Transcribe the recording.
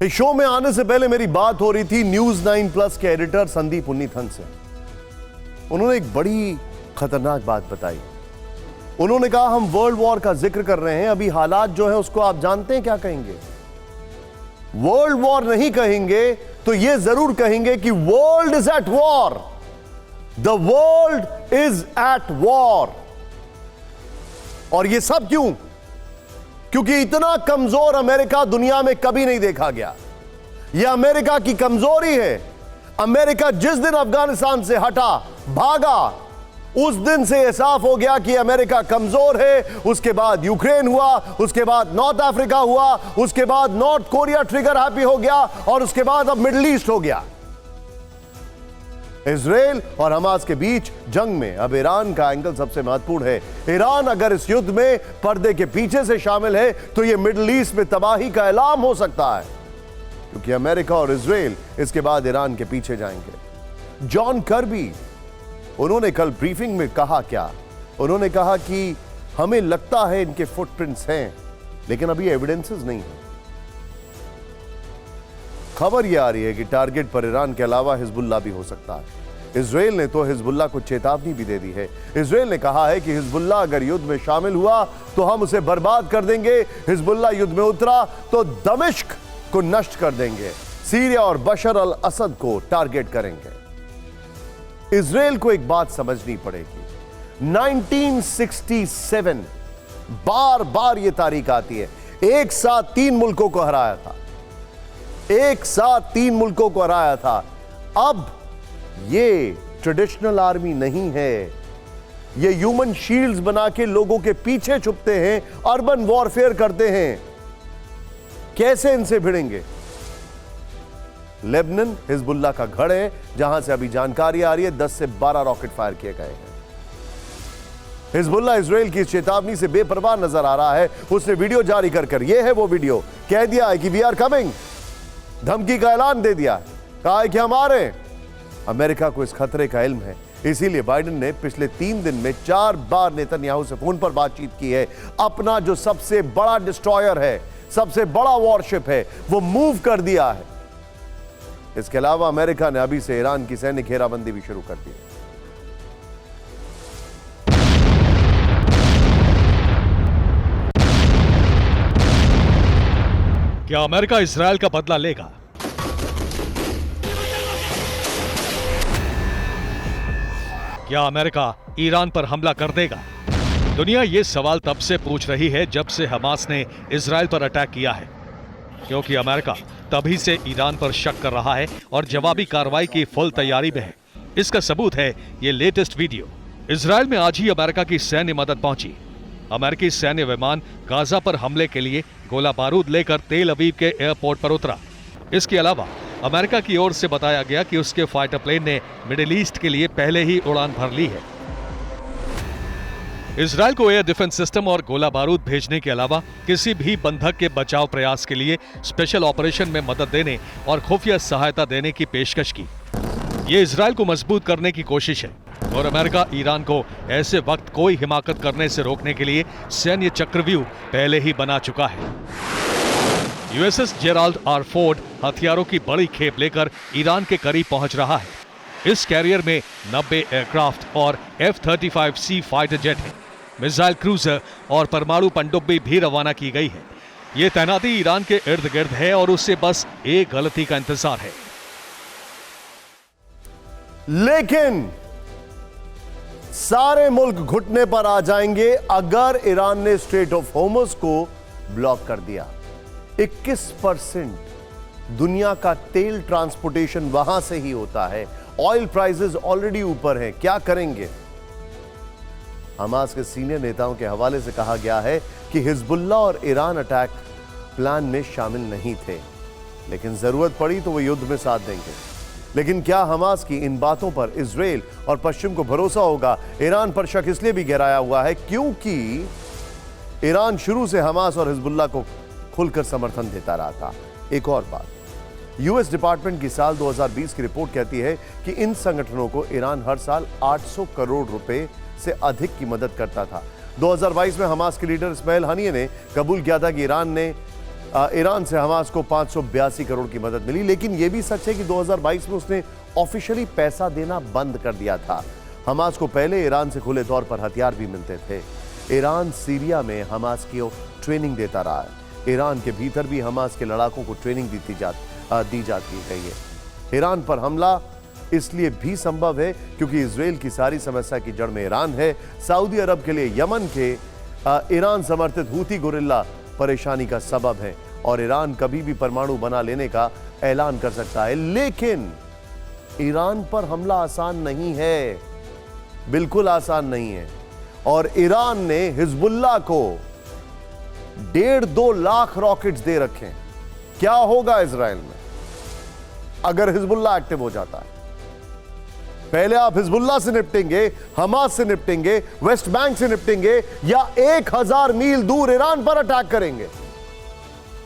इस शो में आने से पहले मेरी बात हो रही थी न्यूज 9+ के एडिटर संदीप उन्नीथन से। उन्होंने एक बड़ी खतरनाक बात बताई। उन्होंने कहा हम वर्ल्ड वॉर का जिक्र कर रहे हैं, अभी हालात जो है उसको आप जानते हैं क्या कहेंगे? वर्ल्ड वॉर नहीं कहेंगे तो यह जरूर कहेंगे कि world is at war, the world is at war. और यह सब क्यों? क्योंकि इतना कमजोर अमेरिका दुनिया में कभी नहीं देखा गया। यह अमेरिका की कमजोरी है। अमेरिका जिस दिन अफगानिस्तान से हटा, भागा, उस दिन से यह साफ हो गया कि अमेरिका कमजोर है। उसके बाद यूक्रेन हुआ, उसके बाद नॉर्थ अफ्रीका हुआ, उसके बाद नॉर्थ कोरिया ट्रिगर हैप्पी हो गया, और उसके बाद अब मिडिल ईस्ट हो गया। इजराइल और हमास के बीच जंग में अब ईरान का एंगल सबसे महत्वपूर्ण है। ईरान अगर इस युद्ध में पर्दे के पीछे से शामिल है तो यह मिडिल ईस्ट में तबाही का ऐलान हो सकता है, क्योंकि अमेरिका और इजराइल इसके बाद ईरान के पीछे जाएंगे। जॉन कर्बी, उन्होंने कल ब्रीफिंग में कहा क्या? उन्होंने कहा कि हमें लगता है इनके फुटप्रिंट्स हैं, लेकिन अभी एविडेंसेस नहीं है। खबर यह आ रही है कि टारगेट पर ईरान के अलावा हिजबुल्लाह भी हो सकता है। इजराइल ने तो हिजबुल्लाह को चेतावनी भी दे दी है। इजराइल ने कहा है कि हिजबुल्लाह अगर युद्ध में शामिल हुआ तो हम उसे बर्बाद कर देंगे। हिजबुल्लाह युद्ध में उतरा तो दमिश्क को नष्ट कर देंगे, सीरिया और बशर अल असद को टारगेट करेंगे। इजराइल को एक बात समझनी पड़ेगी। 1967 बार बार यह तारीख आती है, एक साथ 3 मुल्कों को हराया था, एक साथ 3 मुल्कों को हराया था। अब ये ट्रेडिशनल आर्मी नहीं है, ये ह्यूमन शील्ड्स बना के लोगों के पीछे छुपते हैं, अर्बन वॉरफेयर करते हैं। कैसे इनसे भिड़ेंगे? लेबनान हिजबुल्लाह का गढ़ है, जहां से अभी जानकारी आ रही है 10 से 12 रॉकेट फायर किए गए हैं। हिजबुल्लाह इजराइल की चेतावनी से बेपरवाह नजर आ रहा है। उसने वीडियो जारी कर यह है वो वीडियो, कह दिया है कि वी आर कमिंग, धमकी का ऐलान दे दिया, कहा है कि हम आ रहे हैं। अमेरिका को इस खतरे का इल्म है, इसीलिए बाइडेन ने पिछले 3 दिन में 4 बार नेतन्याहू से फोन पर बातचीत की है। अपना जो सबसे बड़ा डिस्ट्रॉयर है, सबसे बड़ा वॉरशिप है, वो मूव कर दिया है। इसके अलावा अमेरिका ने अभी से ईरान की सैन्य घेराबंदी भी शुरू कर दी है। क्या अमेरिका इजरायल का बदला लेगा? क्या अमेरिका ईरान पर हमला कर देगा? दुनिया ये सवाल तब से पूछ रही है जब से हमास ने इजरायल पर अटैक किया है, क्योंकि अमेरिका तभी से ईरान पर शक कर रहा है और जवाबी कार्रवाई की फुल तैयारी में है। इसका सबूत है ये लेटेस्ट वीडियो। इजरायल में आज ही अमेरिका की सैन्य मदद पहुंची। अमेरिकी सैन्य विमान गाजा पर हमले के लिए गोला बारूद लेकर तेल अवीव के एयरपोर्ट पर उतरा। इसके अलावा अमेरिका की ओर से बताया गया कि उसके फाइटर प्लेन ने मिडिल ईस्ट के लिए पहले ही उड़ान भर ली है। इजरायल को एयर डिफेंस सिस्टम और गोला बारूद भेजने के अलावा किसी भी बंधक के बचाव प्रयास के लिए स्पेशल ऑपरेशन में मदद देने और खुफिया सहायता देने की पेशकश की। ये इजरायल को मजबूत करने की कोशिश है और अमेरिका ईरान को ऐसे वक्त कोई हिमाकत करने से रोकने के लिए सैन्य चक्रव्यूह पहले ही बना चुका है। यूएसएस जेराल्ड आर फोर्ड हथियारों की बड़ी खेप लेकर ईरान के करीब पहुंच रहा है। इस कैरियर में 90 एयरक्राफ्ट और F-35C फाइटर जेट है। मिसाइल क्रूजर और परमाणु पनडुब्बी भी रवाना की गई है। ये तैनाती ईरान के इर्द गिर्द है और उससे बस एक गलती का इंतजार है। लेकिन सारे मुल्क घुटने पर आ जाएंगे अगर ईरान ने स्ट्रेट ऑफ होर्मुज को ब्लॉक कर दिया। 21% दुनिया का तेल ट्रांसपोर्टेशन वहां से ही होता है। ऑयल प्राइसेस ऑलरेडी ऊपर हैं, क्या करेंगे? हमास के सीनियर नेताओं के हवाले से कहा गया है कि हिजबुल्लाह और ईरान अटैक प्लान में शामिल नहीं थे, लेकिन जरूरत पड़ी तो वो युद्ध में साथ देंगे। लेकिन क्या हमास की इन बातों पर इजराइल और पश्चिम को भरोसा होगा? ईरान पर शक इसलिए भी गहराया हुआ है क्योंकि ईरान शुरू से हमास और हिजबुल्लाह को खुलकर समर्थन देता रहा था। एक और बात, यूएस डिपार्टमेंट की साल 2020 की रिपोर्ट कहती है कि इन संगठनों को ईरान हर साल 800 करोड़ रुपए से अधिक की मदद करता था। 2022 में हमास के लीडर इस्माइल हनिये ने कबूल किया था कि ईरान ने ईरान से हमास को 582 करोड़ की मदद मिली, लेकिन यह भी सच है कि 2022 में उसने ऑफिशियली पैसा देना बंद कर दिया था। हमास को पहले ईरान से खुले तौर पर हथियार भी मिलते थे। ईरान सीरिया में हमास की ट्रेनिंग देता रहा है। ईरान के भीतर भी हमास के लड़ाकों को ट्रेनिंग दी जाती गई है। ईरान पर हमला इसलिए भी संभव है क्योंकि इजराइल की सारी समस्या की जड़ में ईरान है। सऊदी अरब के लिए यमन के ईरान समर्थित हूती गुरिल्ला परेशानी का सबब है और ईरान कभी भी परमाणु बना लेने का ऐलान कर सकता है। लेकिन ईरान पर हमला आसान नहीं है, बिल्कुल आसान नहीं है। और ईरान ने हिजबुल्लाह को 1.5-2 लाख रॉकेट्स दे रखे हैं। क्या होगा इजराइल में अगर हिजबुल्लाह एक्टिव हो जाता है? पहले आप हिजबुल्लाह से निपटेंगे, हमास से निपटेंगे, वेस्ट बैंक से निपटेंगे, या 1000 मील दूर ईरान पर अटैक करेंगे?